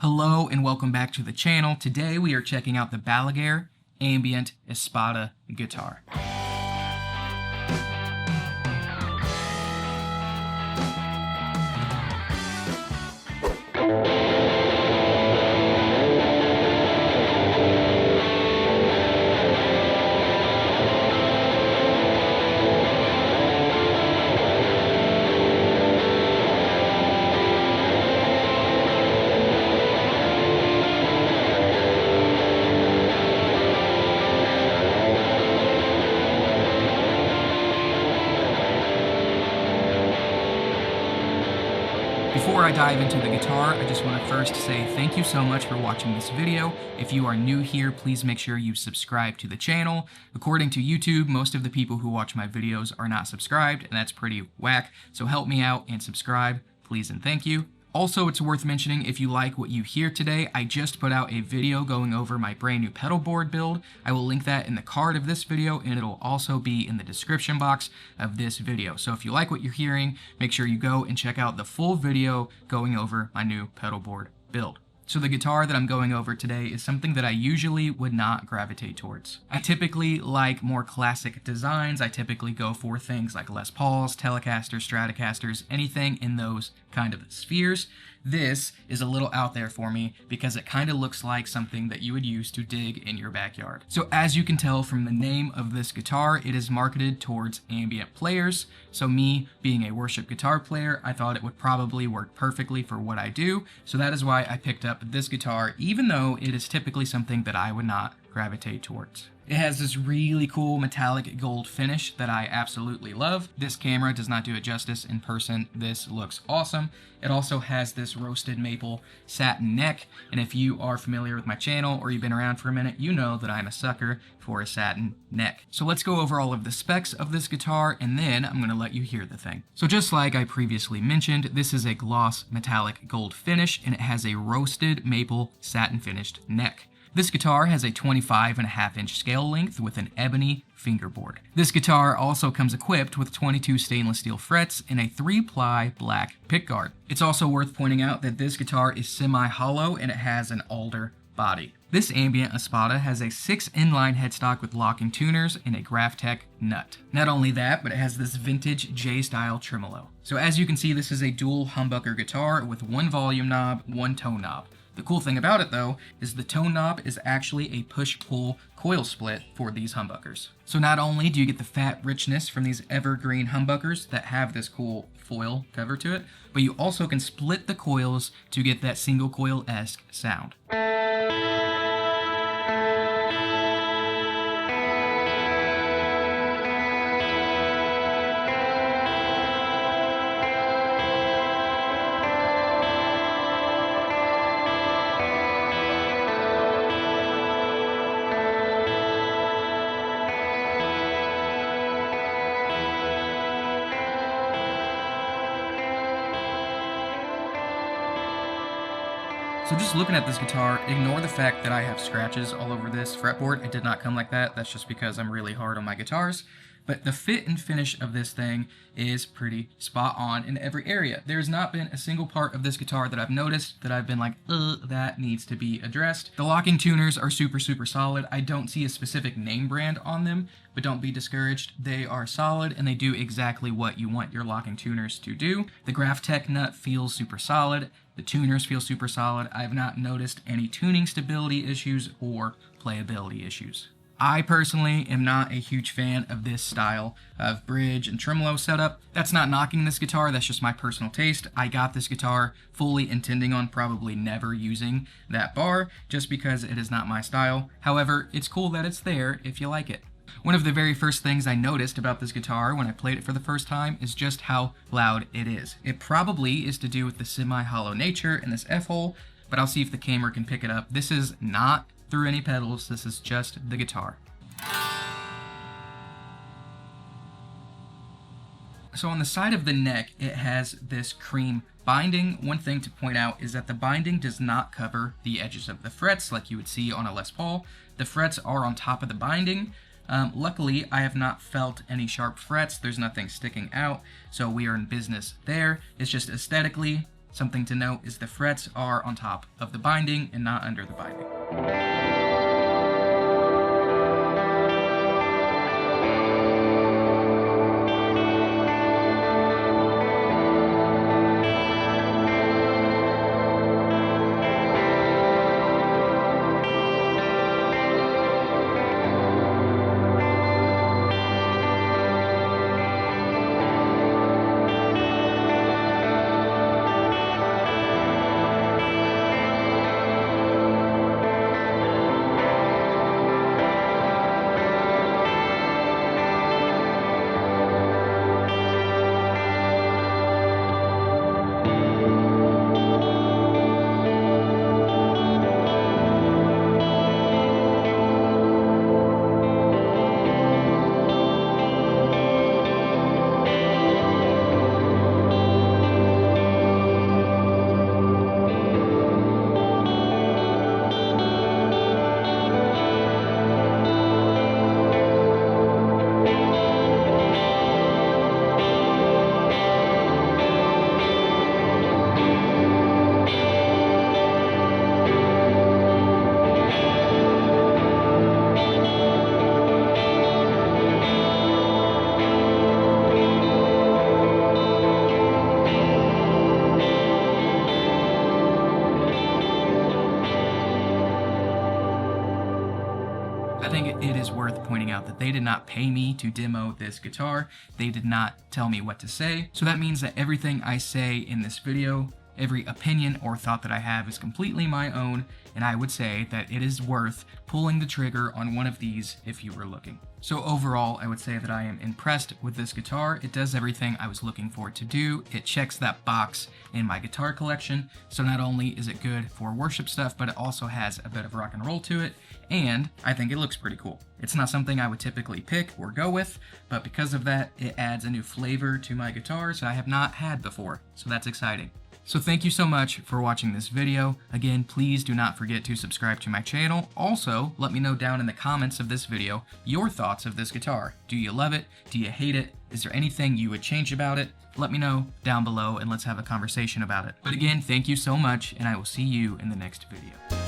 Hello and welcome back to the channel. Today we are checking out the Balaguer Ambient Espada guitar. Before I dive into the guitar, I just want to first say thank you so much for watching this video. If you are new here, please make sure you subscribe to the channel. According to YouTube, most of the people who watch my videos are not subscribed, and that's pretty whack, so help me out and subscribe, please and thank you. Also, it's worth mentioning, if you like what you hear today, I just put out a video going over my brand new pedal board build. I will link that in the card of this video, and it'll also be in the description box of this video. So if you like what you're hearing, make sure you go and check out the full video going over my new pedal board build. So the guitar that I'm going over today is something that I usually would not gravitate towards. I typically like more classic designs. I typically go for things like Les Pauls, Telecasters, Stratocasters, anything in those kind of spheres. This is a little out there for me because it kind of looks like something that you would use to dig in your backyard. So as you can tell from the name of this guitar, it is marketed towards ambient players. So me being a worship guitar player, I thought it would probably work perfectly for what I do. So that is why I picked up this guitar, even though it is typically something that I would not gravitate towards. It has this really cool metallic gold finish that I absolutely love. This camera does not do it justice in person. This looks awesome. It also has this roasted maple satin neck, and if you are familiar with my channel or you've been around for a minute, you know that I'm a sucker for a satin neck. So let's go over all of the specs of this guitar, and then I'm going to let you hear the thing. So just like I previously mentioned, this is a gloss metallic gold finish, and it has a roasted maple satin finished neck. This guitar has a 25.5-inch scale length with an ebony fingerboard. This guitar also comes equipped with 22 stainless steel frets and a 3-ply black pickguard. It's also worth pointing out that this guitar is semi-hollow and it has an alder body. This Ambient Espada has a 6 inline headstock with locking tuners and a Graphtec nut. Not only that, but it has this vintage J-style tremolo. So as you can see, this is a dual humbucker guitar with one volume knob, one tone knob. The cool thing about it though is the tone knob is actually a push-pull coil split for these humbuckers. So not only do you get the fat richness from these evergreen humbuckers that have this cool foil cover to it, but you also can split the coils to get that single coil-esque sound. So just looking at this guitar, ignore the fact that I have scratches all over this fretboard. It did not come like that. That's just because I'm really hard on my guitars. But the fit and finish of this thing is pretty spot on in every area. There's not been a single part of this guitar that I've noticed that I've been like, that needs to be addressed. The locking tuners are super solid. I don't see a specific name brand on them, but don't be discouraged. They are solid and they do exactly what you want your locking tuners to do. The Graphtec nut feels super solid. The tuners feel super solid. I've not noticed any tuning stability issues or playability issues. I personally am not a huge fan of this style of bridge and tremolo setup. That's not knocking this guitar, that's just my personal taste. I got this guitar fully intending on probably never using that bar, just because it is not my style. However, it's cool that it's there if you like it. One of the very first things I noticed about this guitar when I played it for the first time is just how loud it is. It probably is to do with the semi-hollow nature in this F-hole, but I'll see if the camera can pick it up. This is not through any pedals, this is just the guitar. So on the side of the neck, it has this cream binding. One thing to point out is that the binding does not cover the edges of the frets like you would see on a Les Paul. The frets are on top of the binding. Luckily, I have not felt any sharp frets. There's nothing sticking out, so we are in business there. It's just aesthetically, Something to note is the frets are on top of the binding and not under the binding. I think it is worth pointing out that they did not pay me to demo this guitar. They did not tell me what to say. So that means that everything I say in this video, every opinion or thought that I have is completely my own, and I would say that it is worth pulling the trigger on one of these if you were looking. So overall, I would say that I am impressed with this guitar. It does everything I was looking for it to do. It checks that box in my guitar collection. So not only is it good for worship stuff, but it also has a bit of rock and roll to it, and I think it looks pretty cool. It's not something I would typically pick or go with, but because of that, it adds a new flavor to my guitars that I have not had before, so that's exciting. So thank you so much for watching this video. Again, please do not forget to subscribe to my channel. Also, let me know down in the comments of this video your thoughts of this guitar. Do you love it? Do you hate it? Is there anything you would change about it? Let me know down below and let's have a conversation about it. But again, thank you so much, and I will see you in the next video.